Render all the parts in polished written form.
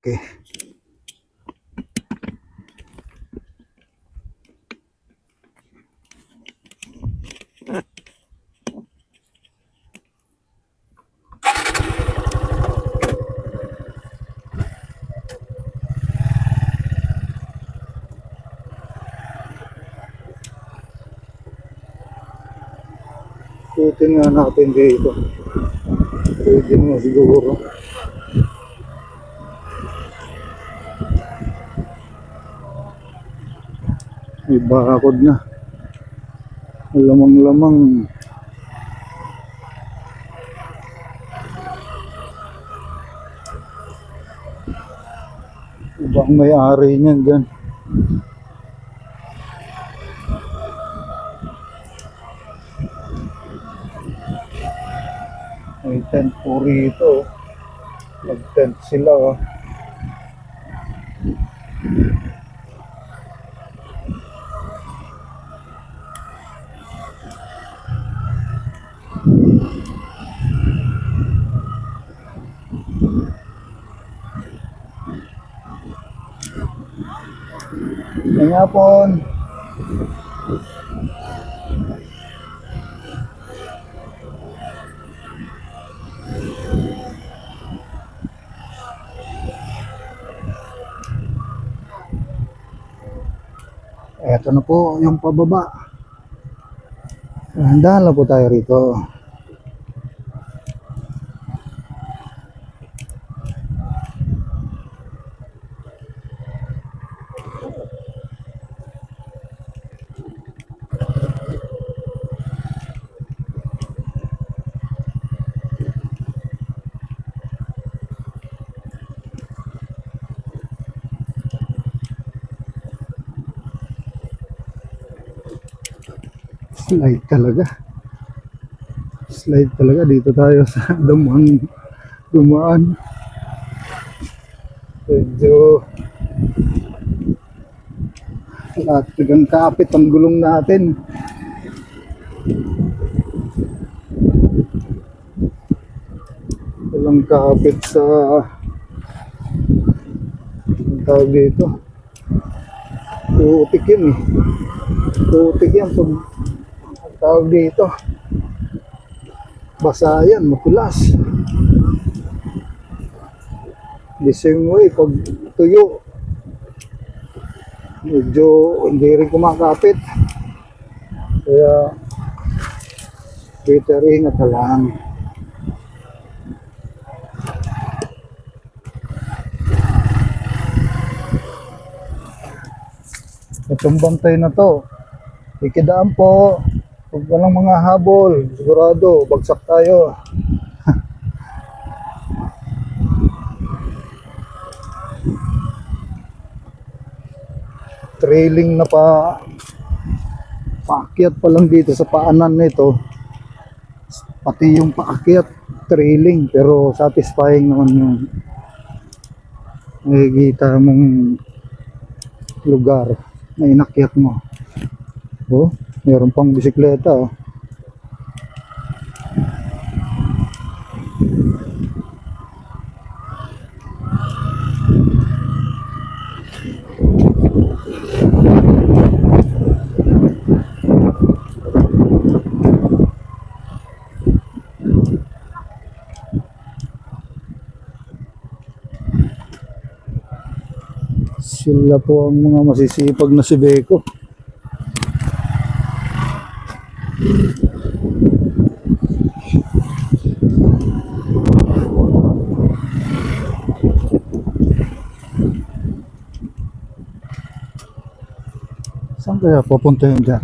Okay. Ikutin nga natin dito. Pwede mo siguro. May bakod na. Lamang-lamang. Iba ang may-ari niyan dyan. May tent po rito. Nag-tent sila. May hapon. Eto na po yung pababa. Handa na po tayo rito. Slide talaga. Slide talaga. Dito tayo sa dumaan. Medyo talagang kapit ang gulong natin. Walang kapit sa ang tawag dito. Putik yun eh. Putik yan pag ang tawag dito. Basa yan, mapulas. The same way pag tuyo, medyo hindi rin kumakapit. Kaya better ingat na lang. Itong bantay na to, ikidaan po. Huwag walang mga habol, sigurado bagsak tayo. Trailing na paakyat pa lang dito sa paanan nito. Pati yung paakyat trailing, pero satisfying naman yung nakikita mong lugar na inakyat mo. Oh, meron pang bisikleta oh. Sila po ang mga masisipag na si Beko. Saan kaya pupunta yun dyan?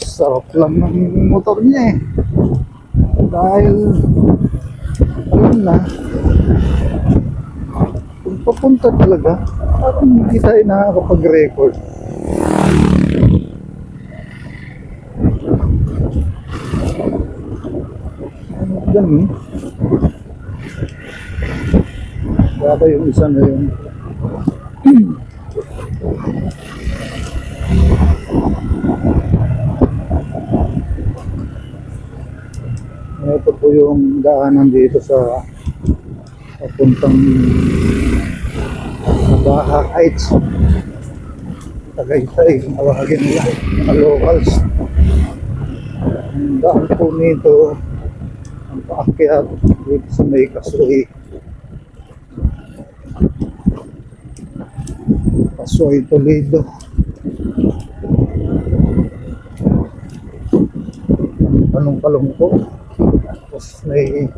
Sarap lang ng motor niya eh. Dahil alam na kung papunta talaga, parang hindi tayo nakakapag-record. Ano ganun? Kaya yung isa na yun. Ito po yung daanan dito sa papuntang Baha Heights. Tagaytay, tawagin nila, mga locals. Ang daan po nito, ang paakyat dito sa may Kasoy. Kasoy, Toledo. Palong-palong po. Tapos may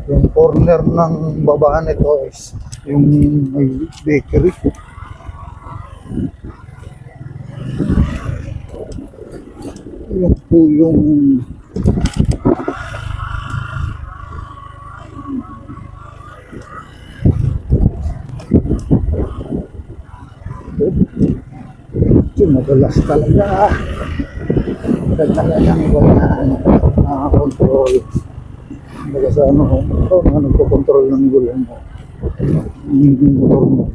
yung corner ng baba nito is yung may bakery. Yung po yung madalas talaga. Talaga lang wala control. Baga sa ano, nagpo-control ng gulong mo. Yung motor mo.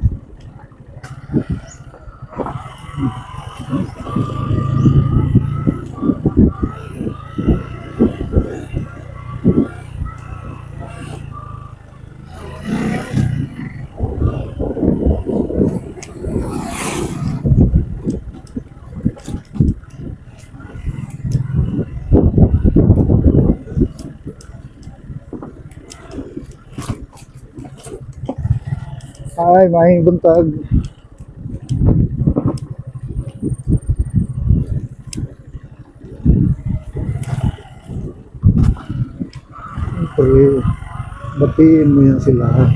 Ay, may buntag. Siyempre, batiin mo yan sila.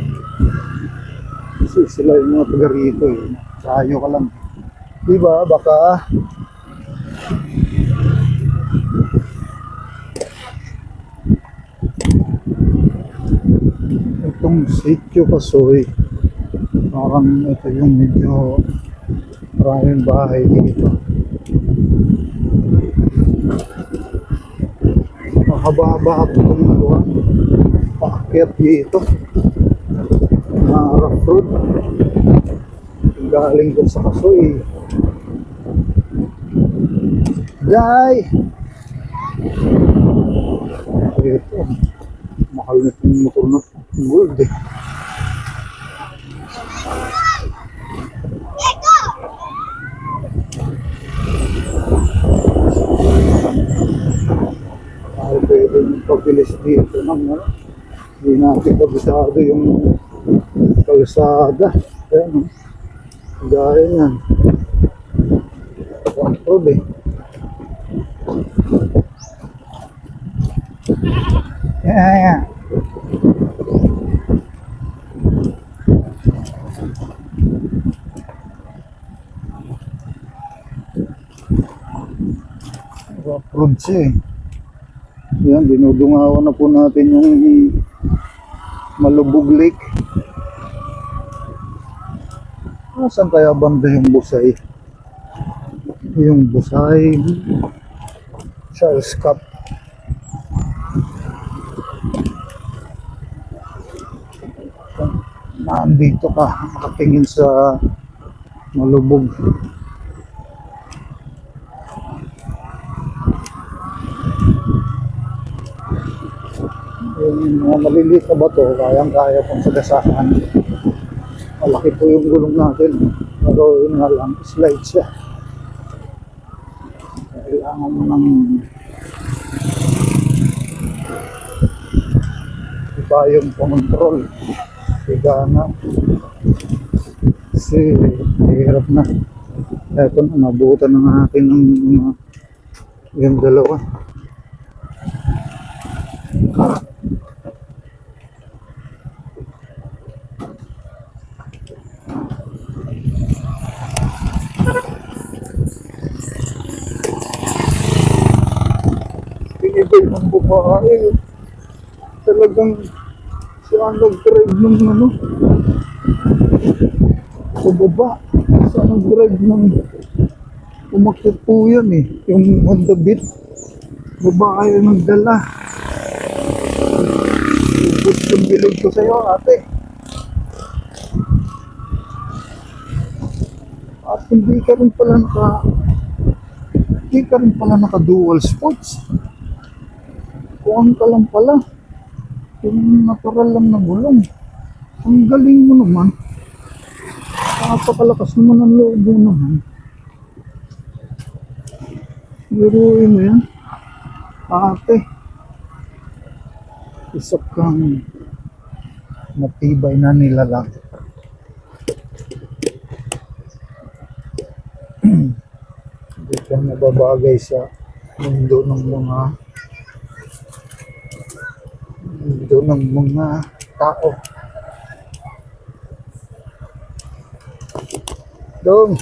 Kasi sila yung mga taga rito eh. Sayo ka lang. Diba, baka itong sitio Kasoy. Parang ito yung medyo maraming bahay dito. Mahaba-haba po itong luwan. Paakyat dito. Na rough road. Galing dun sa Kasoy. Jai! Ito. Mahal na itong motor na gold eh. Ay, pwede yung pagbilis dito ng ano. Hindi natin kabisado yung kalsada. Ayan, gaya yan. Control eh. Yeah. Road siya eh. Yan, dinudungawan na po natin yung Malubog Lake. Saan kaya banda yung Busay? Yung Busay Charles Cup. Nandito ka, makatingin sa Malubog. Yung mga maliliit na bato, kayang-kaya pong sagasaan. Malaki po yung gulong natin. Pero yun nga lang, slide siya. Kailangan mo ng iba yung control. Higa na. Kasi hirap na. Eto na, nabutan na natin ng mga yung dalawa. Pinigay ng babae. Talagang siya ang nag-drive ng ano. Sa baba. Siya ang nag-drive ng umakyat po yan eh. Yung Honda Beat. Babae ang nagdala. Ubus yung bilog ko sa'yo ate. Ate hindi ka rin pala naka dual sports. Kuhaan ka lang pala. Yung natural lang na gulong. Ang galing mo naman. Napakalakas naman ang loob mo naman. Biruin mo yan. Ate. Isa kang matibay na nilalang. Hindi ka nababagay sa mundo ng mga tao. Dong.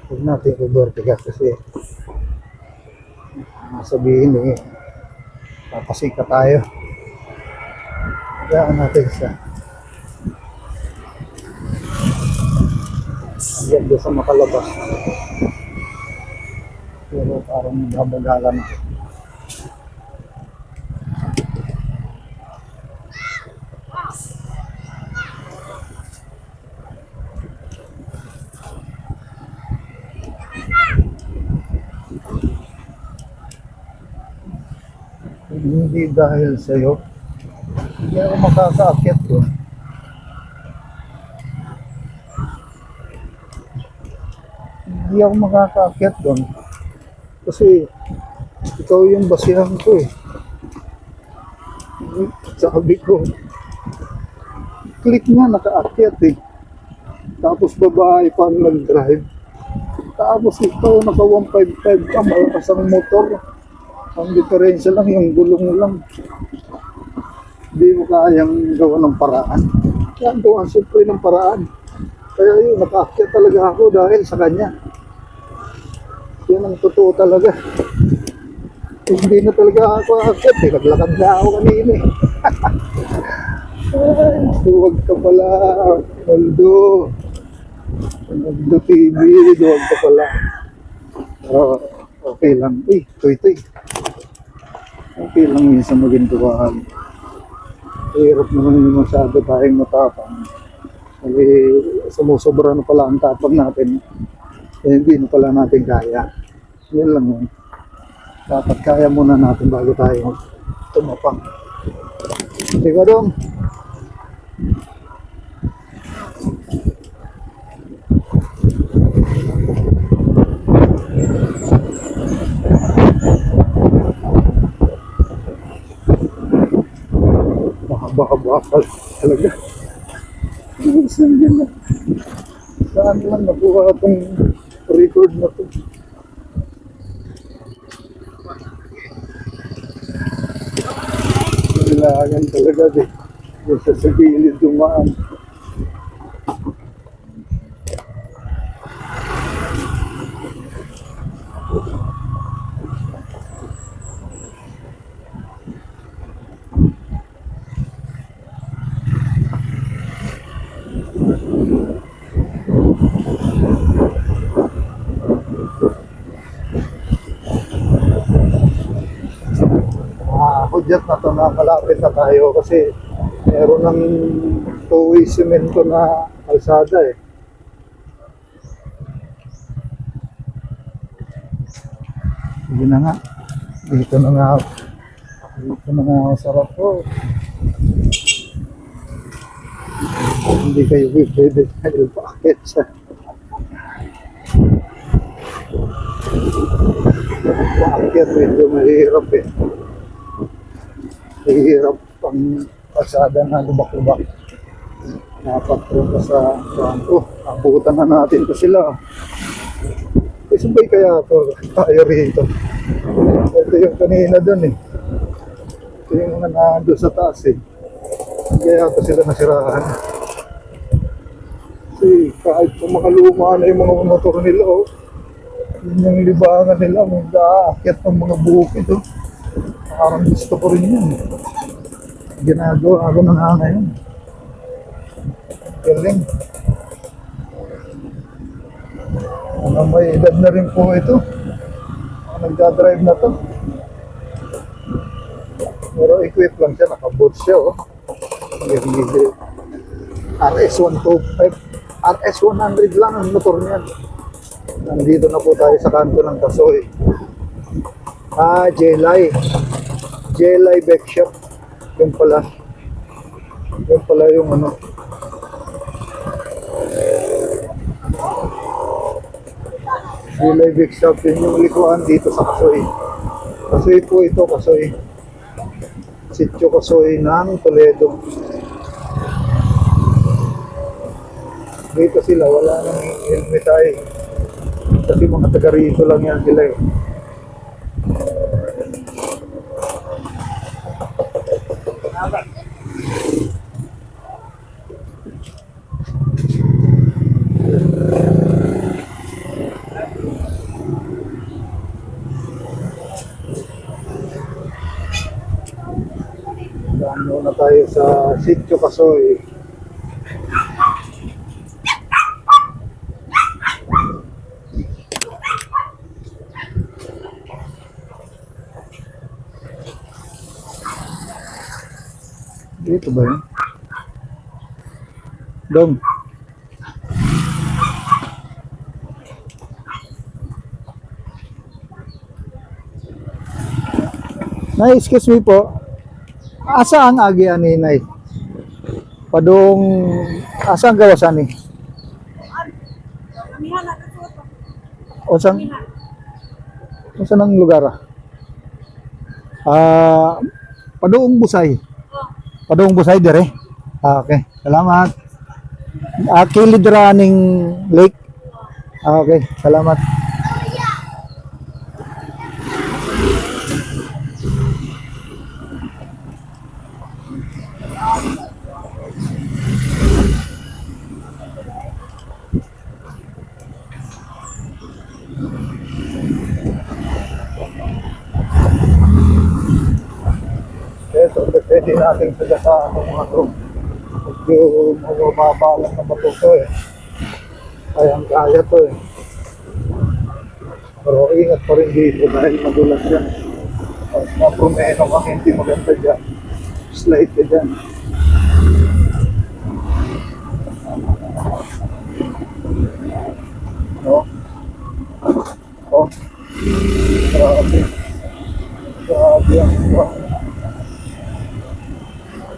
Huwag natin i-vertigas kasi sabihin papasika tayo. Hayaan natin sa hanggang sa makalabas. Pero parang nabagalan ako. Hindi dahil sa'yo, hindi ako makakaakyat doon. Hindi ako makakaakyat doon. Kasi ikaw yung basihan ko eh. Sabi ko, click nga nakaakyat eh. Tapos babae pa nag-drive. Tapos ikaw naka 155 ka, malakas ang motor. Ang diferensya lang, yung gulong lang. Hindi mo kayang gawa ng paraan. Kaya gawa siyempre ng paraan. Kaya yun, nakaakyat talaga ako dahil sa kanya. Yan ang totoo talaga. Hindi na talaga ako aakyat eh. Naglakad na ako kanina eh. Huwag ka pala, Aldo. Aldo TV, huwag ka pala. Okay lang. Uy, tuy. Okay lang minsan maging tuwahan. Hirap naman yung masyado tayong matapang. Kasi sumusobra na pala ang tapang natin. Hindi na pala natin kaya. Yan lang yun. Dapat kaya muna natin bago tayo tumapang. Di ba dong? Bakal talaga. Saan lang nakuha itong record na ito? Kailangan talaga din. Yung sa gilid dumaan. Hudyat na ito na malapit na tayo kasi meron ng two-way semento na kalsada eh. Sige na nga. Dito na nga ako sa rapo. Hindi kayo pwede dahil bakit sa bakit medyo mahirap eh. Mahirap ang pasada na lubak-lubak. Napatro pa sa bangko. Abutan na natin pa sila. Sabay kaya ito tayo rito. Ito yung kanina dun eh. Ito yung mga nandun sa taas eh. Kaya ito sila nasirahan. Kasi kahit makaluma na yung mga motor nila oh. Yun yung libangan nila. May aakyat ng mga bukid oh. Parang gusto ko rin yun. Ginagawa ako na nga ngayon. Galing. May edad na rin po ito. Nagdadrive na to. Pero equip lang siya. Naka-boot siya. Oh. RS125. RS100 lang ang motor niyan. Nandito na po tayo sa kanto ng Kasoy. Jelay. Jelay Bike Shop. Yung pala. Yung pala yung ano. Jelay Bike Shop. Yun yung likuan dito sa Kasoy. Kasoy po ito, Kasoy. Sitio Kasoy ng Toledo. Dito sila, wala nang helmet ay. Kasi mga taga rito lang yan sila eh. Daan muna tayo sa Sitio Kasoy. Dito ba yun? Dong. Nay, excuse me po. Asa ang agi ani nay? Padung asa ang gawasan ni? O saan? O saan ang lugar? Padung Busay. Padung Busay dire. Okay, salamat. Kilid running lake. Okay, salamat. Ito, pwede natin sagasaan ng mga to. Medyo mababa lang na bato to eh. Kayang-kaya to eh. Pero ingat pa rin dito dahil madulas yan. At mapumeno kang hindi maganda dyan. Slide ka dyan. No? Oh. Grabe. Grabe ang ito.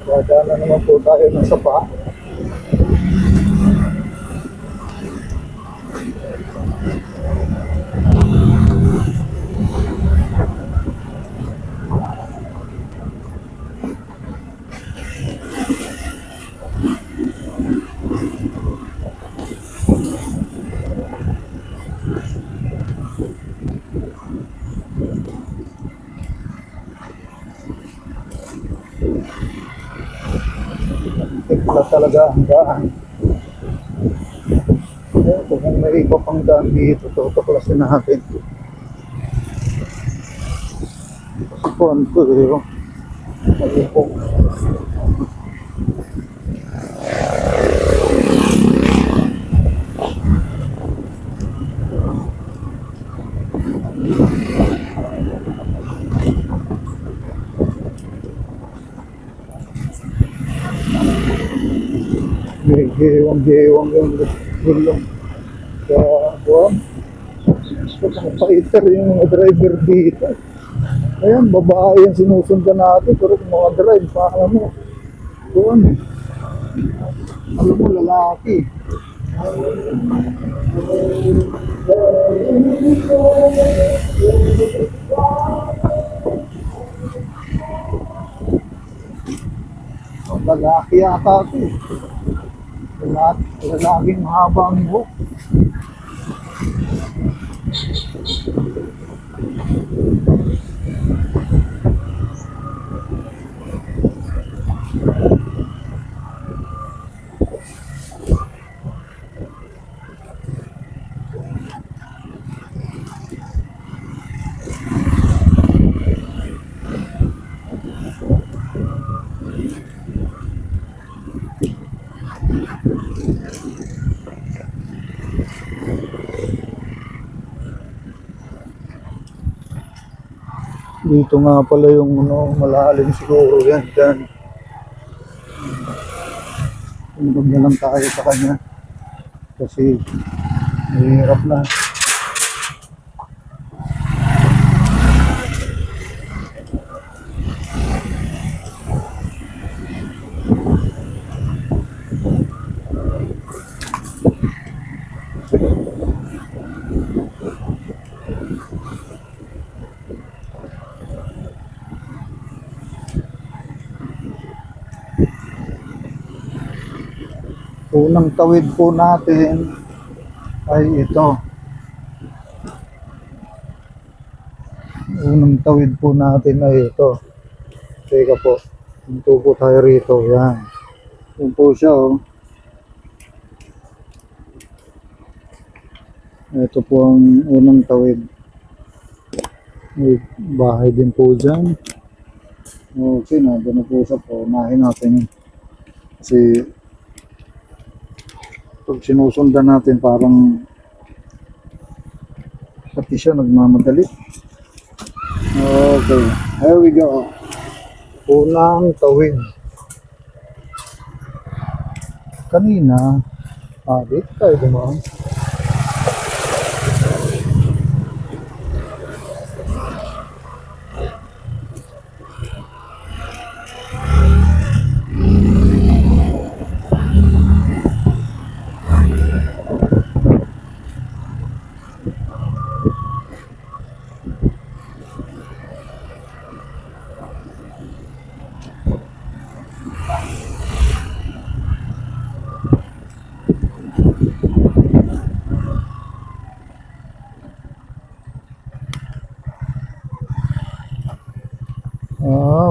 Dadaan na naman po tayo ng sapa. Tigla talaga ang daan. Kung may iba pang daan dito, tutuklasin natin. Kasi po ano ito eh. Malipong. Gewang-gewang yung gulong. Kaya, buwan. Fighter yung mga driver dito. Ayan, babae yung sinusundan natin. Pero kung mga drive, paano mo? Buwan. Alam mo, lalaki. Lalaki yata ito eh. Lalaking mahaba ang buhok. Dito nga pala yung ano, malalim siguro yan dyan. Tungkol na lang tayo sa kanya. Kasi mahirap na. Unang tawid po natin ay ito. Unang tawid po natin ay ito. Teka po. Punto po tayo rito. Yan. Yan po siya, oh. Ito po ang unang tawid. May bahay din po dyan. Okay, nandun na po siya po. Unahin natin. Kasi pag sinusundan natin parang pati siya nagmamadali. Okay, here we go. Unang tawid. Kanina, dito tayo dumaan.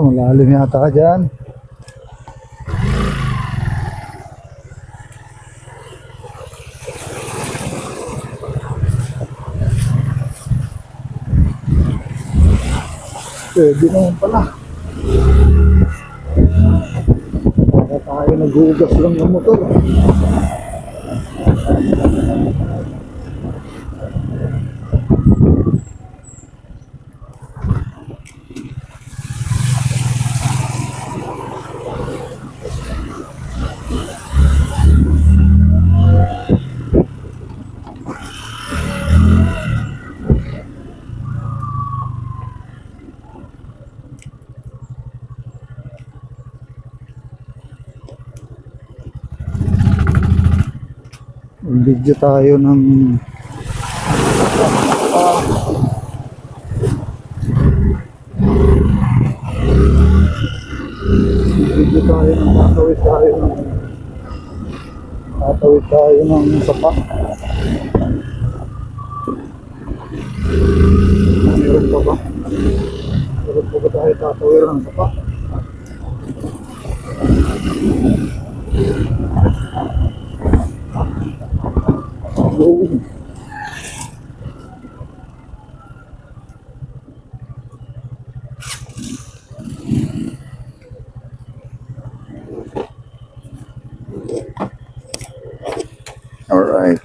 Malalim yata ka dyan. Pwede naman pala. Para tayo naghugas lang ng motor. Video tayo ng video tayo ng tatawid tayo ng sapa. Meron pa ba? Meron pa ba tayo tatawid ng sapa? All right.